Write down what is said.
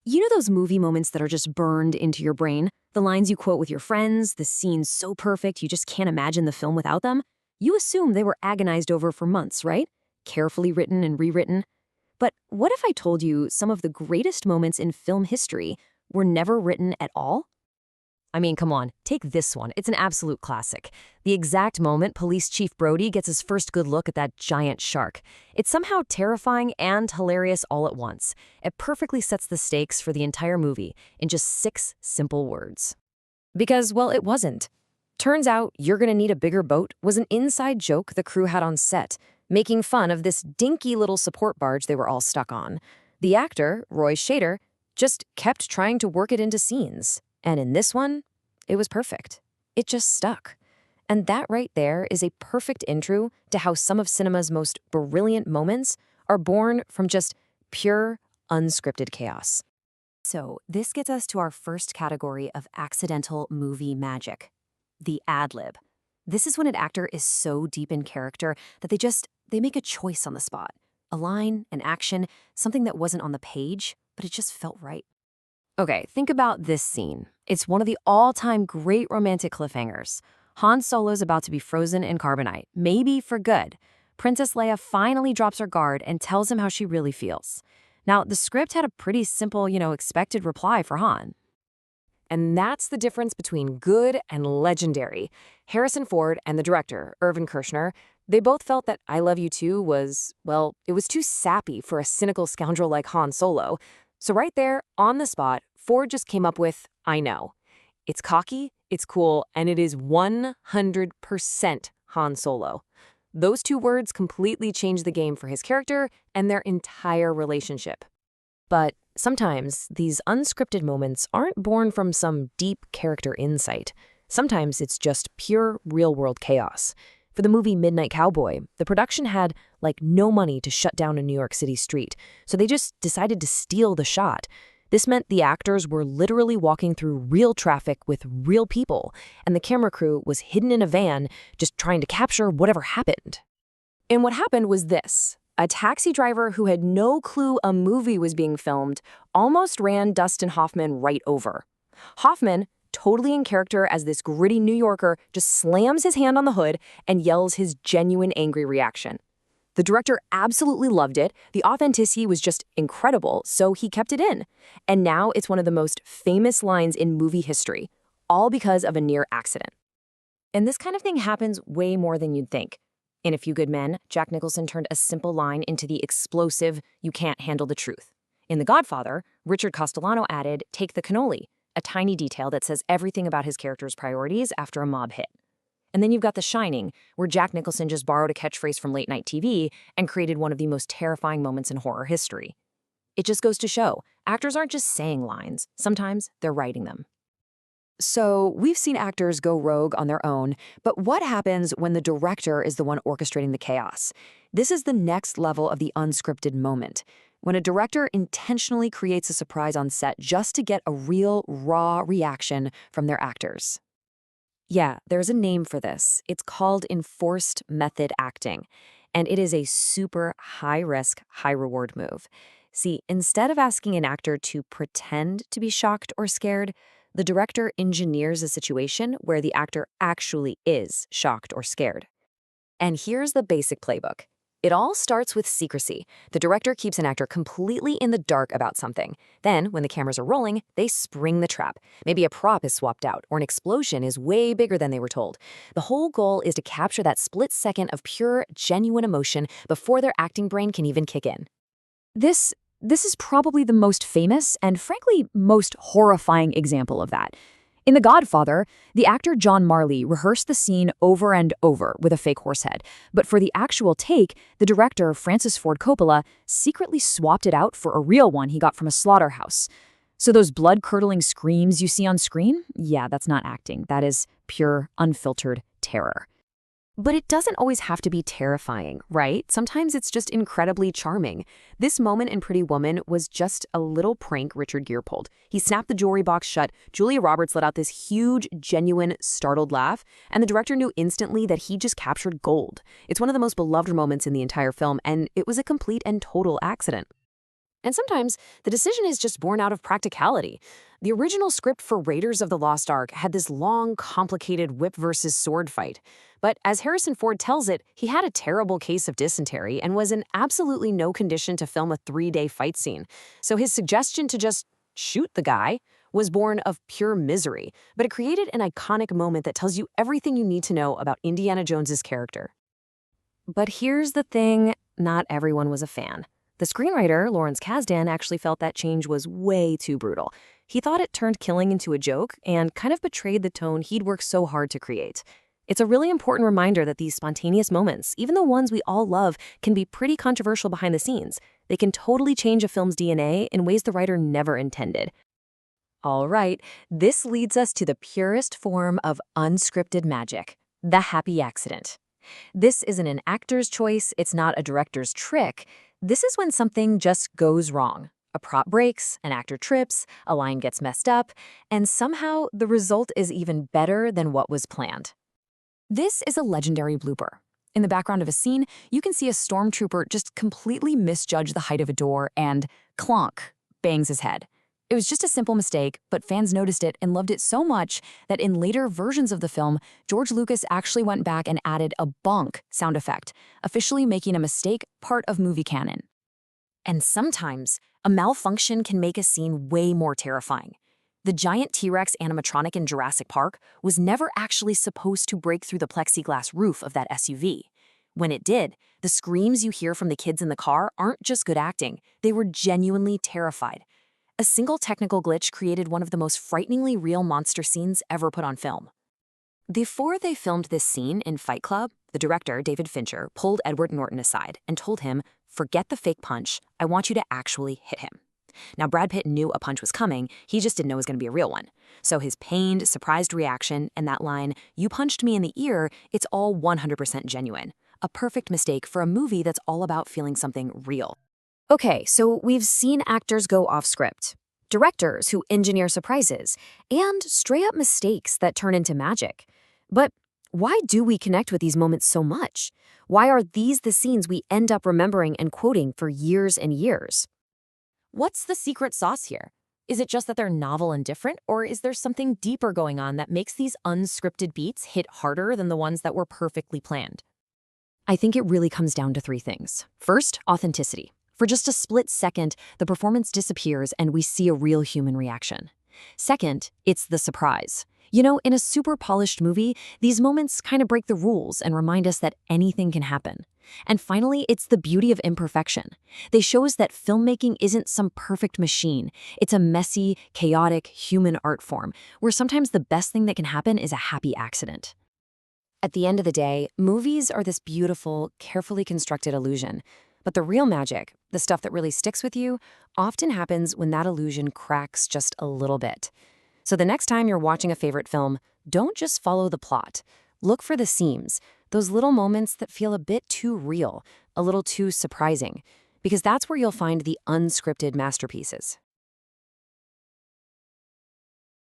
You know those movie moments that are just burned into your brain? The lines you quote with your friends, the scenes so perfect you just can't imagine the film without them? You assume they were agonized over for months, right? Carefully written and rewritten. But what if I told you some of the greatest moments in film history were never written at all? I mean, come on, take this one. It's an absolute classic. The exact moment Police Chief Brody gets his first good look at that giant shark. It's somehow terrifying and hilarious all at once. It perfectly sets the stakes for the entire movie in just 6 simple words. Because, well, it wasn't. Turns out, "You're gonna need a bigger boat" was an inside joke the crew had on set, making fun of this dinky little support barge they were all stuck on. The actor, Roy Scheider, just kept trying to work it into scenes. And in this one, it was perfect. It just stuck. And that right there is a perfect intro to how some of cinema's most brilliant moments are born from just pure, unscripted chaos. So this gets us to our first category of accidental movie magic, the ad-lib. This is when an actor is so deep in character that they make a choice on the spot. A line, an action, something that wasn't on the page, but it just felt right. Okay, think about this scene. It's one of the all-time great romantic cliffhangers. Han Solo's about to be frozen in carbonite, maybe for good. Princess Leia finally drops her guard and tells him how she really feels. Now, the script had a pretty simple, expected reply for Han. And that's the difference between good and legendary. Harrison Ford and the director, Irvin Kershner, they both felt that I Love You Too was, well, it was too sappy for a cynical scoundrel like Han Solo. So right there, on the spot, Ford just came up with, I know. It's cocky, it's cool, and it is 100% Han Solo. Those 2 words completely changed the game for his character and their entire relationship. But sometimes these unscripted moments aren't born from some deep character insight. Sometimes it's just pure real-world chaos. For the movie Midnight Cowboy, the production had, no money to shut down a New York City street, so they just decided to steal the shot. This meant the actors were literally walking through real traffic with real people, and the camera crew was hidden in a van just trying to capture whatever happened. And what happened was this. A taxi driver who had no clue a movie was being filmed almost ran Dustin Hoffman right over. Hoffman, totally in character as this gritty New Yorker, just slams his hand on the hood and yells his genuine angry reaction. The director absolutely loved it. The authenticity was just incredible, so he kept it in. And now it's one of the most famous lines in movie history, all because of a near accident. And this kind of thing happens way more than you'd think. In A Few Good Men, Jack Nicholson turned a simple line into the explosive, "You can't handle the truth." In The Godfather, Richard Castellano added, "Take the cannoli," a tiny detail that says everything about his character's priorities after a mob hit. And then you've got The Shining, where Jack Nicholson just borrowed a catchphrase from late-night TV and created one of the most terrifying moments in horror history. It just goes to show, actors aren't just saying lines. Sometimes they're writing them. So we've seen actors go rogue on their own, but what happens when the director is the one orchestrating the chaos? This is the next level of the unscripted moment. When a director intentionally creates a surprise on set just to get a real, raw reaction from their actors. Yeah, there's a name for this. It's called enforced method acting, and it is a super high-risk, high-reward move. See, instead of asking an actor to pretend to be shocked or scared, the director engineers a situation where the actor actually is shocked or scared. And here's the basic playbook. It all starts with secrecy. The director keeps an actor completely in the dark about something. Then, when the cameras are rolling, they spring the trap. Maybe a prop is swapped out, or an explosion is way bigger than they were told. The whole goal is to capture that split second of pure, genuine emotion before their acting brain can even kick in. This is probably the most famous and, frankly, most horrifying example of that. In The Godfather, the actor John Marley rehearsed the scene over and over with a fake horse head. But for the actual take, the director, Francis Ford Coppola, secretly swapped it out for a real one he got from a slaughterhouse. So those blood-curdling screams you see on screen? Yeah, that's not acting. That is pure, unfiltered terror. But it doesn't always have to be terrifying, right? Sometimes it's just incredibly charming. This moment in Pretty Woman was just a little prank Richard Gere pulled. He snapped the jewelry box shut, Julia Roberts let out this huge, genuine, startled laugh, and the director knew instantly that he just captured gold. It's one of the most beloved moments in the entire film, and it was a complete and total accident. And sometimes the decision is just born out of practicality. The original script for Raiders of the Lost Ark had this long, complicated whip versus sword fight. But as Harrison Ford tells it, he had a terrible case of dysentery and was in absolutely no condition to film a 3-day fight scene. So his suggestion to just shoot the guy was born of pure misery, but it created an iconic moment that tells you everything you need to know about Indiana Jones's character. But here's the thing, not everyone was a fan. The screenwriter, Lawrence Kasdan, actually felt that change was way too brutal. He thought it turned killing into a joke and kind of betrayed the tone he'd worked so hard to create. It's a really important reminder that these spontaneous moments, even the ones we all love, can be pretty controversial behind the scenes. They can totally change a film's DNA in ways the writer never intended. All right, this leads us to the purest form of unscripted magic, the happy accident. This isn't an actor's choice, it's not a director's trick. This is when something just goes wrong. A prop breaks, an actor trips, a line gets messed up, and somehow the result is even better than what was planned. This is a legendary blooper. In the background of a scene, you can see a stormtrooper just completely misjudge the height of a door and clonk, bangs his head. It was just a simple mistake, but fans noticed it and loved it so much that in later versions of the film, George Lucas actually went back and added a bonk sound effect, officially making a mistake part of movie canon. And sometimes, a malfunction can make a scene way more terrifying. The giant T-Rex animatronic in Jurassic Park was never actually supposed to break through the plexiglass roof of that SUV. When it did, the screams you hear from the kids in the car aren't just good acting, they were genuinely terrified. A single technical glitch created one of the most frighteningly real monster scenes ever put on film. Before they filmed this scene in Fight Club, the director, David Fincher, pulled Edward Norton aside and told him, "Forget the fake punch, I want you to actually hit him." Now, Brad Pitt knew a punch was coming, he just didn't know it was going to be a real one. So his pained, surprised reaction and that line, "You punched me in the ear," it's all 100% genuine. A perfect mistake for a movie that's all about feeling something real. Okay, so we've seen actors go off script, directors who engineer surprises, and straight-up mistakes that turn into magic. But why do we connect with these moments so much? Why are these the scenes we end up remembering and quoting for years and years? What's the secret sauce here? Is it just that they're novel and different, or is there something deeper going on that makes these unscripted beats hit harder than the ones that were perfectly planned? I think it really comes down to 3 things. First, authenticity. For just a split second, the performance disappears and we see a real human reaction. Second, it's the surprise. You know, in a super polished movie, these moments kind of break the rules and remind us that anything can happen. And finally, it's the beauty of imperfection. They show us that filmmaking isn't some perfect machine. It's a messy, chaotic, human art form, where sometimes the best thing that can happen is a happy accident. At the end of the day, movies are this beautiful, carefully constructed illusion. But the real magic, the stuff that really sticks with you, often happens when that illusion cracks just a little bit. So the next time you're watching a favorite film, don't just follow the plot. Look for the seams, those little moments that feel a bit too real, a little too surprising, because that's where you'll find the unscripted masterpieces.